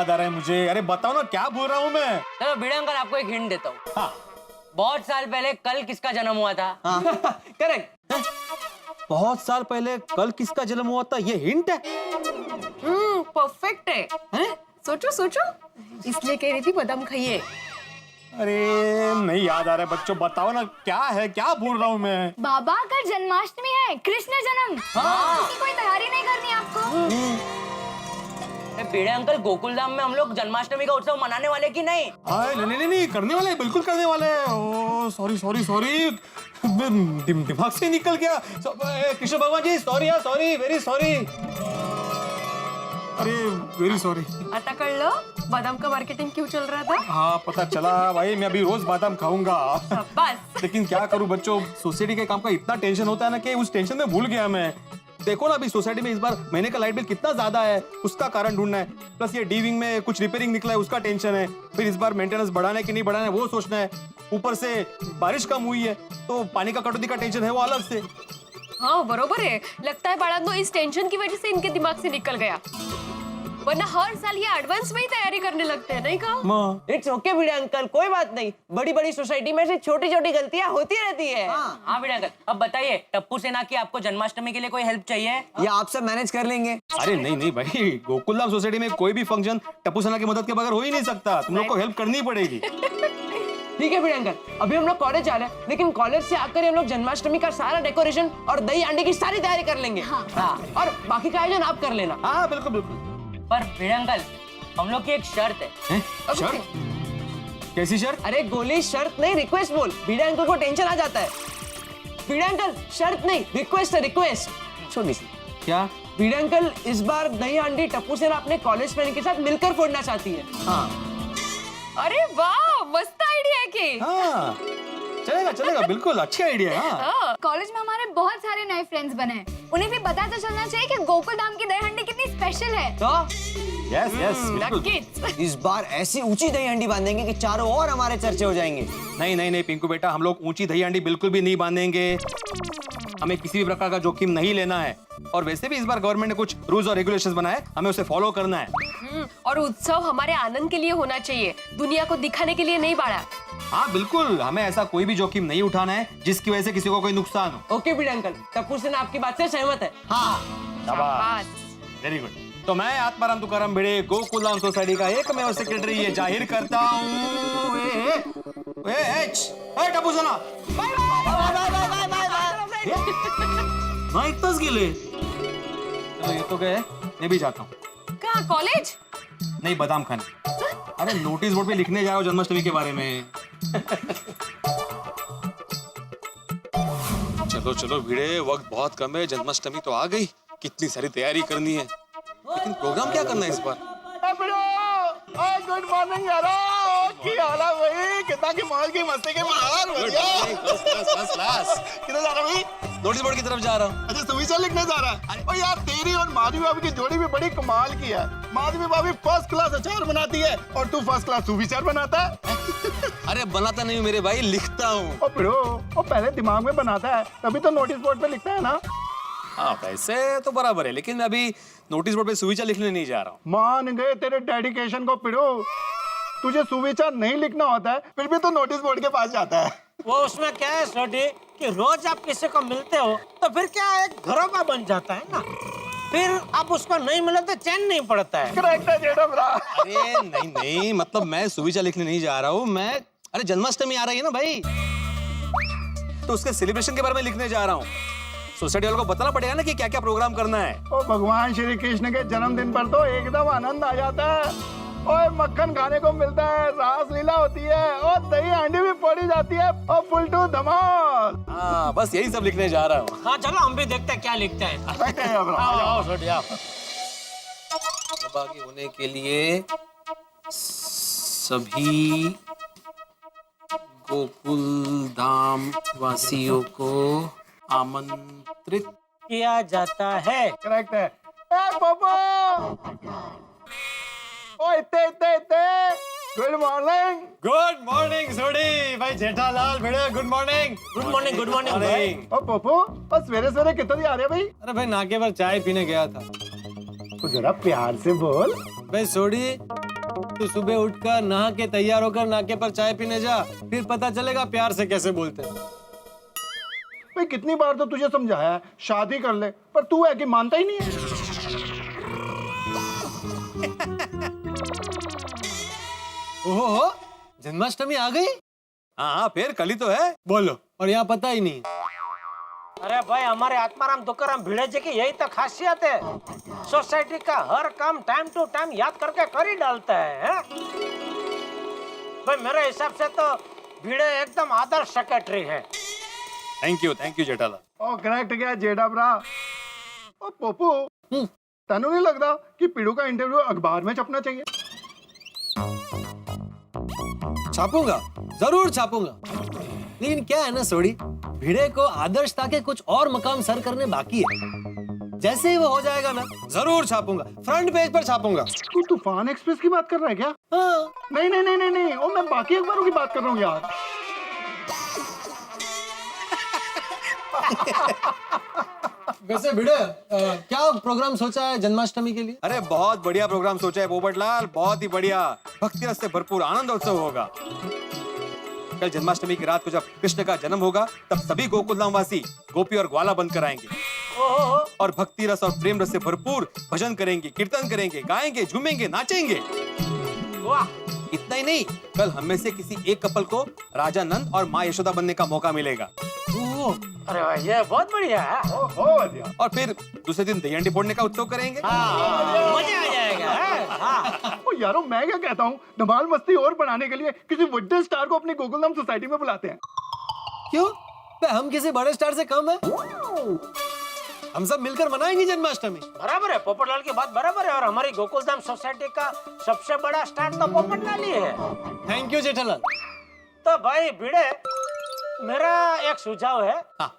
याद आ रहा है मुझे। अरे बताओ ना क्या बोल रहा हूँ मैं। चलो भिड़े अंकल आपको एक हिंट देता हूँ। हाँ। बहुत साल पहले कल किसका जन्म हुआ था? हाँ। करेक्ट। बहुत साल पहले कल किसका जन्म हुआ था, ये हिंट है? परफेक्ट है? सोचो सोचो, इसलिए कह रही थी बादाम खाइए। अरे नहीं याद आ रहा है बच्चों, बताओ ना क्या है, क्या बोल रहा हूँ मैं। बाबा कल जन्माष्टमी है, कृष्ण जन्म। इसकी कोई तैयारी नहीं करनी आपको? भिड़े अंकल गोकुल धाम में हम लोग जन्माष्टमी का उत्सव मनाने वाले की नहीं? नहीं करने वाले, बिल्कुल करने वाले। ओ सॉरी सॉरी सॉरी, दिमाग से निकल गया। कृष्ण भगवान जी सॉरी, सॉरी, वेरी सॉरी। अरे वेरी सॉरी। आता कळलं बादाम का मार्केटिंग क्यों चल रहा था? हाँ पता चला भाई, मैं अभी रोज बादाम खाऊंगा। बस। लेकिन क्या करूं बच्चों, सोसाइटी के काम का इतना टेंशन होता है ना कि उस टेंशन में भूल गया मैं। देखो ना अभी सोसाइटी में इस बार महीने का लाइट बिल कितना ज्यादा है, उसका कारण ढूंढना है। प्लस ये डी विंग में कुछ रिपेयरिंग निकला है, उसका टेंशन है। फिर इस बार मेंटेनेंस बढ़ाना है कि नहीं बढ़ाना है वो सोचना है। ऊपर से बारिश कम हुई है तो पानी का कटौती का टेंशन है वो अलग से। हाँ बरोबर है, लगता है बाळांनो इस टेंशन की वजह से इनके दिमाग से निकल गया, वरना हर साल ये एडवांस में ही तैयारी करने लगते हैं, नहीं कहा? इट्स ओके भिड़े अंकल, कोई बात नहीं। बड़ी बड़ी सोसाइटी में से छोटी छोटी गलतियां होती रहती है। हाँ भिड़े अंकल, अब बताइए टप्पू सेना की आपको जन्माष्टमी के लिए कोई हेल्प चाहिए या आप सब मैनेज कर लेंगे? अरे नहीं भाई, गोकुलधाम सोसाइटी में कोई भी फंक्शन टप्पू सेना की मदद के बगैर हो ही नहीं सकता। तुम लोग को हेल्प करनी पड़ेगी। ठीक है भिड़े अंकल, अभी हम लोग कॉलेज जा रहे हैं, लेकिन कॉलेज से आकर हम लोग जन्माष्टमी का सारा डेकोरेशन और दही अंडे की सारी तैयारी कर लेंगे। हाँ। और बाकी का आयोजन आप कर लेना। हाँ बिल्कुल बिल्कुल। पर भिड़े अंकल, हम लोग की एक शर्त है। शर्त? कैसी शर्त? अरे गोली शर्त नहीं, रिक्वेस्ट बोल। भिड़े अंकल को टेंशन आ जाता है। भिड़े अंकल शर्त नहीं, रिक्वेस्ट है, रिक्वेस्ट छोटी सी। क्या? भिड़े अंकल इस बार दही अंडी टप्पू सेना अपने कॉलेज फ्रेंड के साथ मिलकर फोड़ना चाहती है। हाँ अरे वाह, मस्त आइडिया है कि। हाँ चलेगा बिल्कुल, अच्छी आइडिया है। हाँ। कॉलेज में हमारे बहुत सारे नए फ्रेंड्स बने हैं, उन्हें भी पता तो चलना चाहिए कि गोकुल धाम की दही हंडी कितनी स्पेशल है। तो यस बिल्कुल। नक्कीच। इस बार ऐसी ऊंची दही हंडी बांधेंगे कि चारों ओर हमारे चर्चे हो जाएंगे। नहीं पिंकू बेटा, हम लोग ऊंची दही हांडी बिल्कुल भी नहीं बांधेंगे। हमें किसी भी प्रकार का जोखिम नहीं लेना है। और वैसे भी इस बार गवर्नमेंट ने कुछ रूल्स और रेगुलेशंस बनाए, हमें उसे फॉलो करना है। और उत्सव हमारे आनंद के लिए होना चाहिए, दुनिया को दिखाने के लिए नहीं बाड़ा। हाँ बिल्कुल, हमें ऐसा कोई भी जोखिम नहीं उठाना है जिसकी वजह से किसी को कोई नुकसान हो। ओके भिड़े अंकल, टप्पू सेना आपकी बात से सहमत है। हाँ शाबाश। Very good. तो मैं आत्माराम तुकाराम भिड़े गोकुलधाम सोसाइटी का एकमेव सेक्रेटरी ये जाहिर करता हूँ। टप्पू सेना इतनाच गेले। चलो ये तो गए, मैं भी जाता हूँ। कहाँ, कॉलेज? नहीं, बादाम खाने। अरे नोटिस बोर्ड पे लिखने जा रहा हूँ जन्माष्टमी के बारे में। चलो भिड़े, वक्त बहुत कम है, जन्माष्टमी तो आ गई, कितनी सारी तैयारी करनी है, लेकिन प्रोग्राम क्या करना है इस बार? गुड मॉर्निंग यार, की हाल है भाई? कितना की मौज की मस्ती के माहौल बढ़िया। First class. किधर जा रहा भाई? नोटिस बोर्ड की तरफ जा रहा हूँ। अच्छा सुविचार लिखने जा रहा है? ओ यार, तेरी और माधवी भाभी की जोड़ी भी बड़ी कमाल की है। माधवी भाभी फर्स्ट क्लास अचार बनाती है और तू फर्स्ट क्लास सुविचार बनाता है। अरे बनाता नहीं मेरे भाई, लिखता हूँ। ओ पिड़ो, वो पहले दिमाग में बनाता है, तभी तो नोटिस बोर्ड पे लिखता है ना। हाँ वैसे तो बराबर है, लेकिन मैं अभी नोटिस बोर्ड पे सुविचार लिखने नहीं जा रहा हूँ। मान गए तेरे डेडिकेशन को पिड़ो। तुझे सुविचार नहीं लिखना होता है, फिर भी तो नोटिस बोर्ड के पास जाता है। वो उसमें क्या है सोडी कि रोज आप किसी को मिलते हो तो फिर क्या एक घरोबा बन जाता है ना, फिर आप उसको नहीं मिले तो चैन नहीं पड़ता है। करेक्ट है जेठम रा। अरे नहीं, मतलब मैं सुविचार लिखने नहीं जा रहा हूँ। मैं अरे जन्माष्टमी आ रही है ना भाई, तो उसके सेलिब्रेशन के बारे में लिखने जा रहा हूँ। सोसाइटी वालों को बताना पड़ेगा ना कि क्या क्या प्रोग्राम करना है। ओ भगवान श्री कृष्ण के जन्मदिन पर तो एकदम आनंद आ जाता है। ओए मक्खन खाने को मिलता है, रास लीला होती है और दही हांडी भी फोड़ी जाती है और फुल टू धमाल। हाँ बस यही सब लिखने जा रहा हूँ। हाँ चलो हम भी देखते हैं क्या लिखते हैं। बैठे हैं अब। आओ सोडी आओ। सहभागी होने के लिए सभी गोकुलधाम वासियों को आमंत्रित किया जाता है। करेक्ट है। ए पापा, ओ इत्ते गुड मॉर्निंग। गुड मॉर्निंग सोडी भाई, जेठालाल भिड़े गुड मॉर्निंग। गुड मॉर्निंग भाई। ओ पप्पू, और सवेरे सवेरे कितने आ रहे भाई? अरे भाई नाके पर चाय पीने गया था। तो जरा प्यार से बोल। भाई सोडी, तू सुबह उठकर नहा के तैयार होकर नाके पर चाय पीने जा, फिर पता चलेगा प्यार से कैसे बोलते हैं। भाई कितनी बार तो तुझे समझाया है शादी कर ले, पर तू है कि मानता ही नहीं है। ओहो, जन्माष्टमी आ गई? हाँ फिर कल ही तो है। बोलो, और यहाँ पता ही नहीं। अरे भाई हमारे आत्माराम तुकाराम भिड़े जी की यही तो खासियत है, सोसाइटी का हर काम टाइम टू टाइम याद करके कर ही डालता है। भाई मेरे हिसाब से तो भिड़े एकदम आदर्श सेक्रेटरी है। Thank you Jethalal. ओ करेक्ट गया जेठा भरा। ओ पोपू, तेनू नहीं लगता कि पीड़ू का इंटरव्यू अखबार में छपना चाहिए? छापूंगा, जरूर छापूंगा। लेकिन क्या है ना सोडी, भिड़े को आदर्शता के कुछ और मकाम सर करने बाकी है। जैसे ही वो हो जाएगा ना, जरूर छापूंगा, फ्रंट पेज पर छापूंगा। तू तूफान एक्सप्रेस की बात कर रहा है क्या? हाँ। नहीं नहीं नहीं नहीं नहीं, ओ मैं बाकी अखबारों की बात कर रहा हूँ यार। वैसे भिड़े, क्या प्रोग्राम सोचा है जन्माष्टमी के लिए? अरे बहुत बढ़िया प्रोग्राम सोचा है पोपटलाल, बहुत ही बढ़िया। भक्ति रस से भरपूर आनंदोत्सव होगा। कल जन्माष्टमी की रात को जब कृष्ण का जन्म होगा, तब सभी गोकुलधाम वासी गोपी और ग्वाला बंद कराएंगे और भक्ति रस और प्रेम रस से भरपूर भजन करेंगे, कीर्तन करेंगे, गाएंगे, झूमेंगे, नाचेंगे। वाह, इतना ही नहीं, कल हम में से किसी एक कपल को राजा नंद और माँ यशोदा बनने का मौका मिलेगा। अरे भाई ये बहुत बढ़िया है। और फिर दूसरे दिन दही हंडी फोड़ने का उत्सव करेंगे। मजा आ जाएगा। हाँ। ओ यारो, मैं क्या कहता हूँ, धमाल मस्ती और बढ़ाने के लिए किसी बड़े स्टार को अपनी गोकुलधाम सोसाइटी में बुलाते हैं। क्यों? हम किसी बड़े स्टार से कम है? हम सब मिलकर मनाएंगे जन्माष्टमी। बराबर है, पोपटलाल की बात बराबर है। और हमारी गोकुलधाम सोसाइटी का सबसे बड़ा स्टार तो पोपटलाल ही है। Thank you Jethalal. तो भाई भिड़े, मेरा एक सुझाव है। हाँ।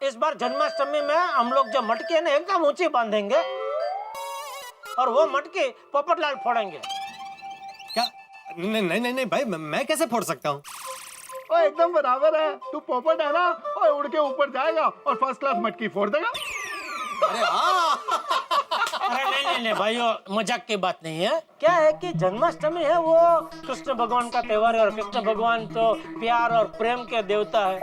इस बार जन्माष्टमी में हम लोग जो मटकी है ना एकदम ऊंची बांधेंगे और वो मटकी पोपटलाल फोड़ेंगे। क्या? नहीं नहीं नहीं नहीं भाई, मैं कैसे फोड़ सकता हूँ? ओ एकदम बराबर है, तू पोपट है ना, और उड़ के ऊपर जाएगा और फर्स्ट क्लास मटकी फोड़ देगा। अरे नहीं भाइयों, मजाक की बात नहीं है। क्या है कि जन्माष्टमी है वो कृष्ण भगवान का त्योहार है और कृष्ण भगवान तो प्यार और प्रेम के देवता है।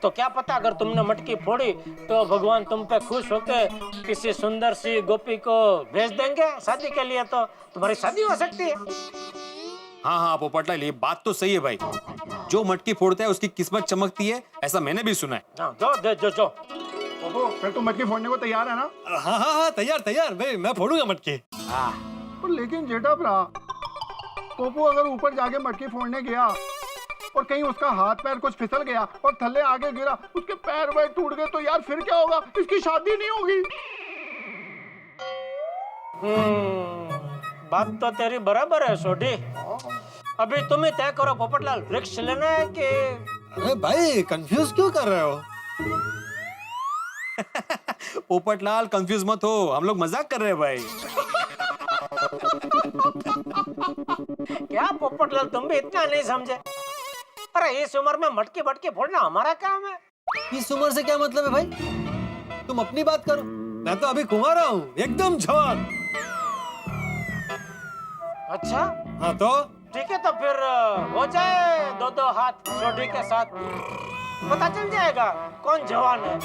तो क्या पता अगर तुमने मटकी फोड़ी तो भगवान तुम पे खुश होके किसी सुंदर सी गोपी को भेज देंगे शादी के लिए, तो तुम्हारी शादी हो सकती है। हाँ पोपटलाल, ये बात तो सही है भाई। जो मटकी फोड़ता है उसकी किस्मत चमकती है, ऐसा मैंने भी सुना है। हाँ, जो पोपो, फिर तू मटकी फोड़ने को तैयार है ना? हाँ तैयार भाई, मैं फोड़ूंगा मटकी। पर लेकिन जेठा भरा, पोपो अगर ऊपर जाके मटकी फोड़ने गया और कहीं उसका हाथ पैर कुछ फिसल गया और थल्ले आगे गिरा, उसके पैर वैर टूट गए, तो यार फिर क्या होगा? इसकी शादी नहीं होगी। बात तो तेरी बराबर है सोडी। अभी तुम ही तय करो पोपटलाल, रिस्क लेना है कि? अरे भाई कंफ्यूज क्यों कर रहे हो? पोपटलाल कंफ्यूज मत हो, हम लोग मजाक कर रहे हैं भाई। क्या पोपटलाल, तुम भी इतना नहीं समझे? अरे इस उम्र में मटकी बटकी फोड़ना हमारा काम है। इस उम्र से क्या मतलब है भाई? तुम अपनी बात करो, मैं तो अभी कुंवारा हूँ, एकदम जवान। अच्छा, हाँ तो ठीक है, तो फिर हो जाए दो हाथ सोडी के साथ, पता चल जाएगा कौन जवान है।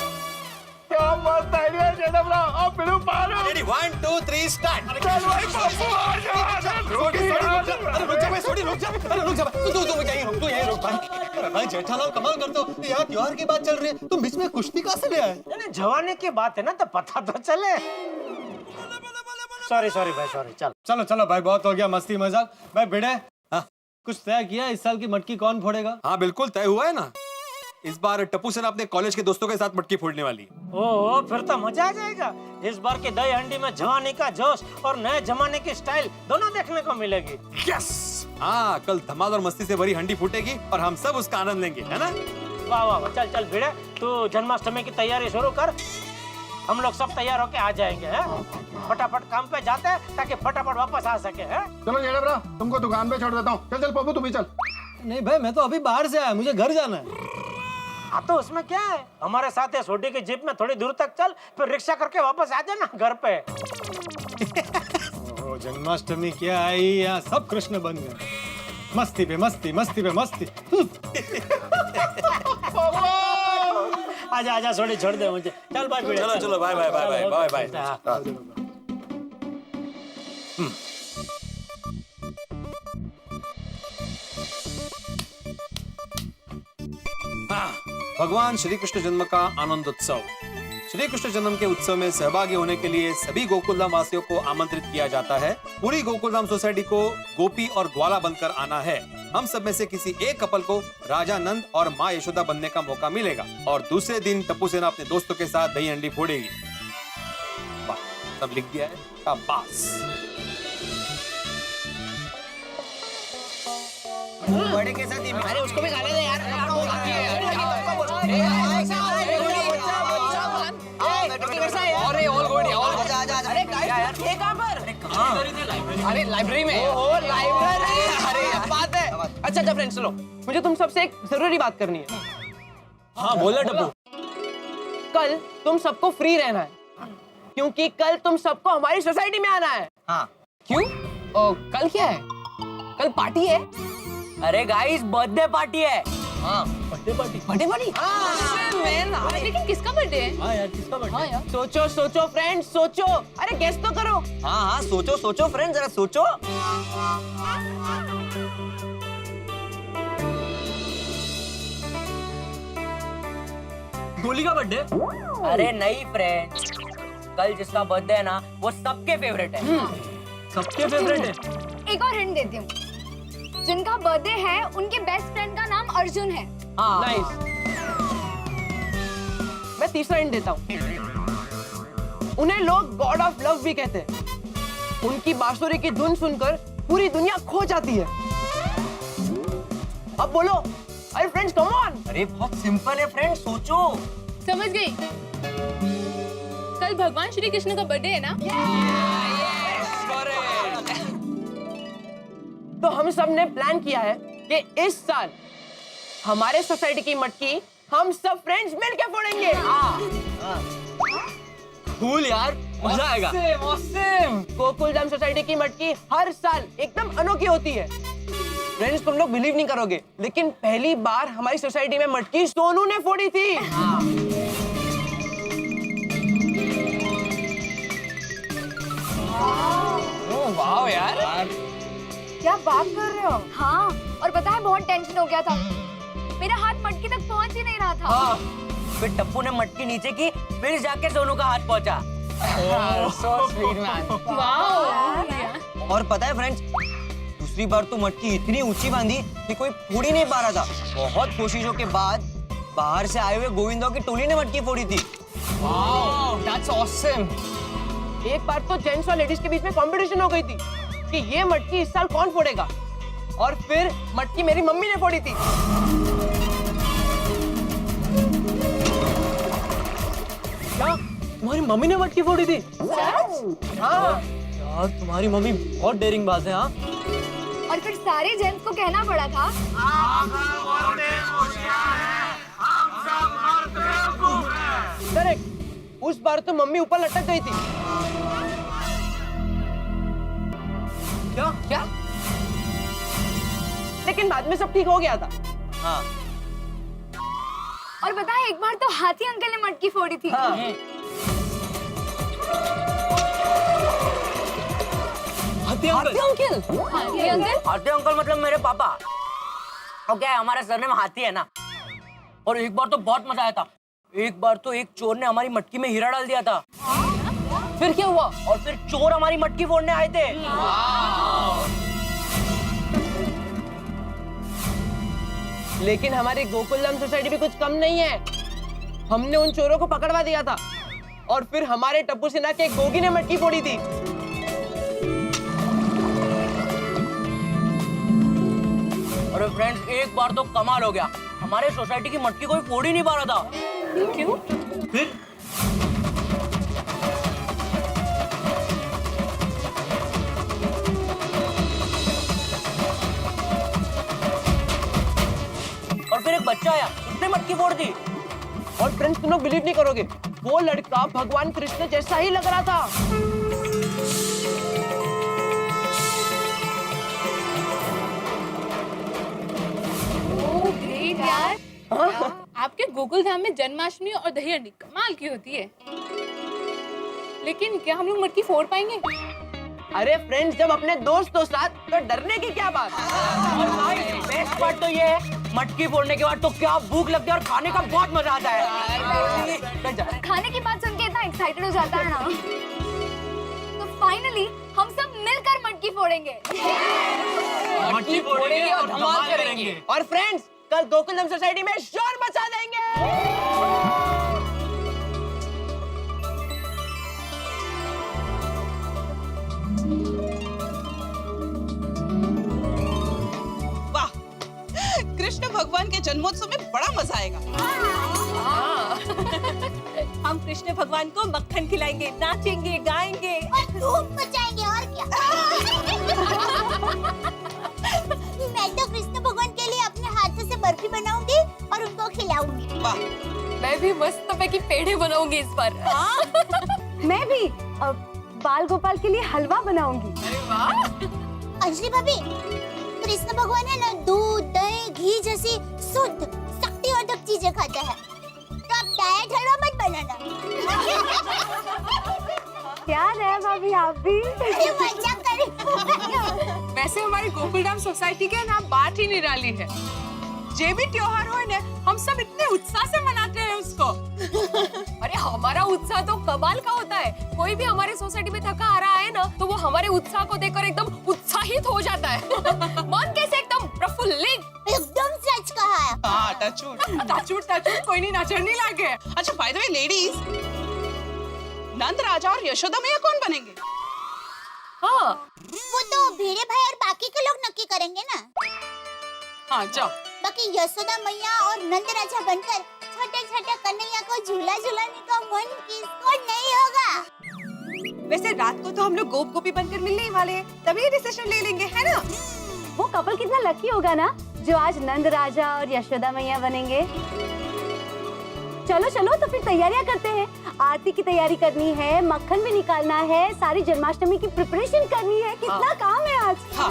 क्या मस्त आइडिया है जेठा भरा। अब फिर पारो। 1 2 3 स्टार्ट। चल भाई पोपो आ जा। अरे रुक जा भाई, सोडी रुक जा। अरे रुक जा भाई, तू यहीं रुक भाई। अरे भाई जेठालाल कमाल करते हो, यहाँ त्योहार की बात चल रही है, तुम बीच में कुश्ती कहाँ से ले आए? नहीं, जवानी की बात है ना, तो पता तो चले। सॉरी भाई, सॉरी। चलो भाई, बहुत हो गया मस्ती मजाक। भाई भिड़े, कुछ तय किया इस साल की मटकी कौन फोड़ेगा? हाँ बिल्कुल तय हुआ है ना। इस बार टप्पू सेना अपने कॉलेज के दोस्तों के साथ मटकी फोड़ने वाली है। ओह, फिर तो मजा आ जाएगा। इस बार की दही हंडी में जवानी का जोश और नए जमाने की स्टाइल दोनों देखने को मिलेगी। यस। हाँ, कल धमाल और मस्ती से भरी हंडी फूटेगी और हम सब उसका आनंद लेंगे, है ना? वाह, चल भिड़े, तू जन्माष्टमी की तैयारी शुरू कर, हम लोग सब तैयार होके आ जाएंगे। हैं? फटाफट काम पे जाते हैं ताकि फटाफट वापस आ सके। हैं? चलो जेठा भरा, तुमको दुकान पे छोड़ देता हूँ। चल पोपो, तू भी चल। नहीं भाई, मैं तो अभी बाहर से आया, मुझे घर जाना है। हाँ, तो उसमें क्या है, हमारे साथ है सोडी की जीप में थोड़ी दूर तक चल, फिर रिक्शा करके वापस आ जाना घर पे। जन्माष्टमी क्या आई, यहाँ सब कृष्ण बन गए। मस्ती पे मस्ती, मस्ती पे मस्ती। आजा आजा सोडी छोड़ दे मुझे। चल बाय भिड़े। चलो चलो bye bye bye bye bye bye. भगवान श्री कृष्ण जन्म का आनंद उत्सव। श्री कृष्ण जन्म के उत्सव में सहभागी होने के लिए सभी गोकुलधाम वासियों को आमंत्रित किया जाता है। पूरी गोकुलधाम सोसाइटी को गोपी और ग्वाला बनकर आना है। हम सब में से किसी एक कपल को राजा नंद और माँ यशोदा बनने का मौका मिलेगा और दूसरे दिन टप्पू सेना अपने दोस्तों के साथ दही हंडी फोड़ेगी। वाह, सब लिख दिया है। शाबाश। बड़े के साथ अरे उसको भी खाने दे यार। अरे ऑल गुड ऑल गुड। अरे गाइस ये कहां पर? अरे लाइब्रेरी में। ओह लाइब्रेरी। अरे बात है। अच्छा अच्छा फ्रेंड्स चलो, मुझे तुम सबसे एक जरूरी बात करनी है। हाँ बोला टप्पू। कल तुम सबको फ्री रहना है, क्योंकि कल तुम सबको हमारी सोसाइटी में आना है। हाँ। क्यों? कल क्या है? कल पार्टी है। अरे गाइस बर्थडे पार्टी है। हाँ। Birthday party? लेकिन किसका बर्थडे है? हाँ यार किसका बर्थडे? सोचो सोचो फ्रेंड्स सोचो। अरे गेस तो करो। हाँ हाँ सोचो सोचो फ्रेंड, जरा सोचो। गोली का बर्थडे? अरे नहीं फ्रेंड, कल जिसका बर्थडे है ना वो सबके फेवरेट है। सबके फेवरेट है। एक और हिंट देती हूँ, जिनका बर्थडे है उनके बेस्ट फ्रेंड का नाम अर्जुन है। नाइस। मैं तीसरा हिंट देता हूँ, उन्हें लोग गॉड ऑफ लव भी कहते हैं। उनकी बांसुरी की धुन सुनकर पूरी दुनिया खो जाती है। अब बोलो। अरे फ्रेंड्स कम ऑन। अरे बहुत सिंपल है फ्रेंड, सोचो। समझ गई। कल भगवान श्री कृष्ण का बर्थडे है ना? तो हम सब ने प्लान किया है कि इस साल हमारे सोसाइटी की मटकी हम सब फ्रेंड्स मिलके फोड़ेंगे। कूल यार, मजा आएगा। गोकुलधाम सोसाइटी की मटकी हर साल एकदम अनोखी होती है। फ्रेंड्स तुम लोग बिलीव नहीं करोगे, लेकिन पहली बार हमारी सोसाइटी में मटकी सोनू ने फोड़ी थी। वाह यार। क्या बात कर रहे हो? हाँ, और पता है बहुत टेंशन हो गया था, मेरा हाथ मटकी तक पहुंच ही नहीं रहा था। हाँ। फिर टप्पू ने मटकी नीचे की, फिर जाके सोनू का हाथ पहुंचा। और पता है फ्रेंड्स, दूसरी बार तो मटकी इतनी ऊंची बांधी कि कोई फोड़ ही नहीं पा रहा था। बहुत कोशिशों के बाद बाहर से आए हुए गोविंदो की टोली ने मटकी फोड़ी थी। That's awesome. एक बार तो जेंट्स और लेडीज के बीच में कंपटीशन हो गई थी कि ये मटकी इस साल कौन फोड़ेगा, और फिर मटकी मेरी मम्मी ने फोड़ी थी। क्या तुम्हारी मम्मी ने मटकी फोड़ी थी? हाँ यार, तुम्हारी मम्मी बहुत डेयरिंग बाज है। हाँ, और फिर सारे जेंट्स को कहना पड़ा था करेक्ट। उस बार तो मम्मी ऊपर लटक गई थी। क्या? लेकिन बाद में सब ठीक हो गया था। हाँ। और पता है एक बार तो हाथी अंकल ने मटकी फोड़ी थी। हाँ। हाथी अंकल? हाथी अंकल मतलब मेरे पापा। और क्या है, हमारे सरनेम हाथी है ना। और एक बार तो बहुत मजा आया था। एक बार तो एक चोर ने हमारी मटकी में हीरा डाल दिया था। फिर क्या हुआ? और फिर चोर हमारी मटकी फोड़ने आए थे। लेकिन हमारी गोकुलधाम सोसाइटी भी कुछ कम नहीं है। हमने उन चोरों को पकड़वा दिया था, और फिर हमारे टप्पू सिन्हा के गोगी ने मटकी फोड़ी थी। अरे फ्रेंड्स, एक बार तो कमाल हो गया, हमारे सोसाइटी की मटकी कोई फोड़ ही नहीं पा रहा था। क्यों? फिर और फिर एक बच्चा आया, उसने मटकी फोड़ दी। और फ्रेंड्स तुम लोग बिलीव नहीं करोगे, वो लड़का भगवान कृष्ण जैसा ही लग रहा था। आपके गोकुल धाम में जन्माष्टमी और दही हांडी कमाल की होती है, लेकिन क्या हम लोग मटकी फोड़ पाएंगे? अरे फ्रेंड्स, जब अपने दोस्तों साथ तो डरने की क्या बात। और भाई बेस्ट पार्ट तो ये है, मटकी फोड़ने के बाद तो क्या भूख लगती है और खाने का बहुत मजा आता है। खाने की बात सुन के इतना एक्साइटेड हो जाता है ना। तो फाइनली हम सब मिलकर मटकी फोड़ेंगे। मटकी फोड़ेंगे और धमाल करेंगे। और फ्रेंड्स, कल गोकुलधाम सोसाइटी में शोर मचा देंगे। वाह, कृष्ण भगवान के जन्मोत्सव में बड़ा मजा आएगा। हम कृष्ण भगवान को मक्खन खिलाएंगे, नाचेंगे, गाएंगे और धूम मचाएंगे और क्या। मैं तो कृष्ण भगवान के लिए अपने हाथों से बर्फी बनाऊंगी और उनको खिलाऊंगी। वाह, मैं भी मस्त तरह की पेड़े बनाऊंगी इस बार। मैं भी बाल गोपाल के लिए हलवा बनाऊंगी। अंजलि भाभी, कृष्ण भगवान है ना दूध, दही, घी जैसी शुद्ध शक्तिवर्धक चीजें खाता है, तो आप डाइट हलवा मत बनाना। क्या है भाभी, आप भी मजाक कर रही हो। वैसे हमारी गोकुलधाम सोसाइटी के ना बात ही निराली है। जे भी त्योहार हो ना, हम सब इतने उत्साह से मनाते हैं उसको। अरे हमारा उत्साह तो कमाल का होता है। कोई भी हमारे सोसाइटी में थका आ रहा है ना, तो वो हमारे उत्साह को देखकर एकदम उत्साहित हो जाता है। मन कैसे एकदम प्रफुल्लित। एकदम सच कहा है। हाँ, टचवुड कोई नहीं नाचने लागे। अच्छा, बाय द वे लेडीज, नंद राजा और यशोदा मैया कौन बनेंगे? हाँ, वो तो भिड़े भाई और बाकी के लोग नक्की करेंगे ना। हाँ, जाओ। बाकी यशोदा मैया और नंद राजा बनकर छोटे छोटे कन्हैया को झूला झूलाने का मन किसको नहीं होगा। वैसे रात को तो हम लोग गोप गोपी बनकर मिलने ही वाले हैं, तभी डिसीजन ले लेंगे, है ना? वो कपल कितना लकी होगा ना, जो आज नंद राजा और यशोदा मैया बनेंगे। चलो चलो, तो फिर तैयारियां करते हैं। आरती की तैयारी करनी है, मक्खन भी निकालना है, सारी जन्माष्टमी की प्रिपरेशन करनी है। कितना काम है आज। हाँ।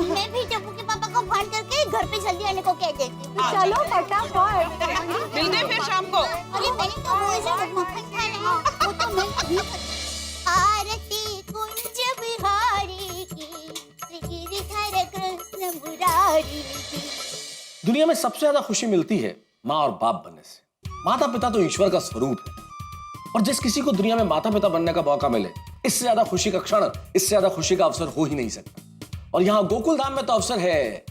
मैं भी टप्पू के पापा को फोन करके घर पे जल्दी आने को कह देती हूँ। चलो फटाफट। मिलते हैं फिर शाम को। अरे मैंने तो वो जो मक्खन खाना है, वो तो मैं अभी आरती कुंज बिहारी की, श्री गिरिधर कृष्ण मुरारी की। दुनिया में सबसे ज्यादा खुशी मिलती है माँ और बाप बनने से। माता पिता तो ईश्वर का स्वरूप है, और जिस किसी को दुनिया में माता पिता बनने का मौका मिले, इससे ज्यादा खुशी का क्षण, इससे ज्यादा खुशी का अवसर हो ही नहीं सकता। और यहाँ गोकुल धाम में तो अवसर है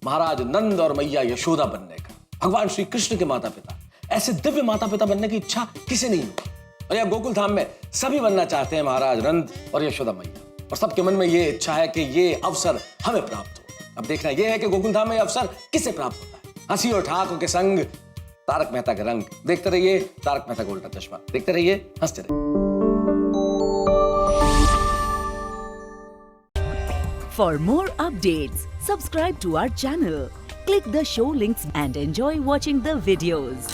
महाराज नंद और मैया यशोदा बनने का, भगवान श्री कृष्ण के माता पिता। ऐसे दिव्य माता पिता बनने की इच्छा किसे नहीं होती। और यहाँ गोकुल धाम में सभी बनना चाहते हैं महाराज नंद और यशोदा मैया, और सबके मन में ये इच्छा है कि ये अवसर हमें प्राप्त हो। अब देखना यह है कि गोकुल धाम में अवसर किसे प्राप्त होता है। हंसी और ठाकों के संग तारक मेहता का रंग। देखते रहिए तारक मेहता का उल्टा चश्मा, देखते रहिए, हंसते रहिए। For more updates, subscribe to our channel, click the show links and enjoy watching the videos.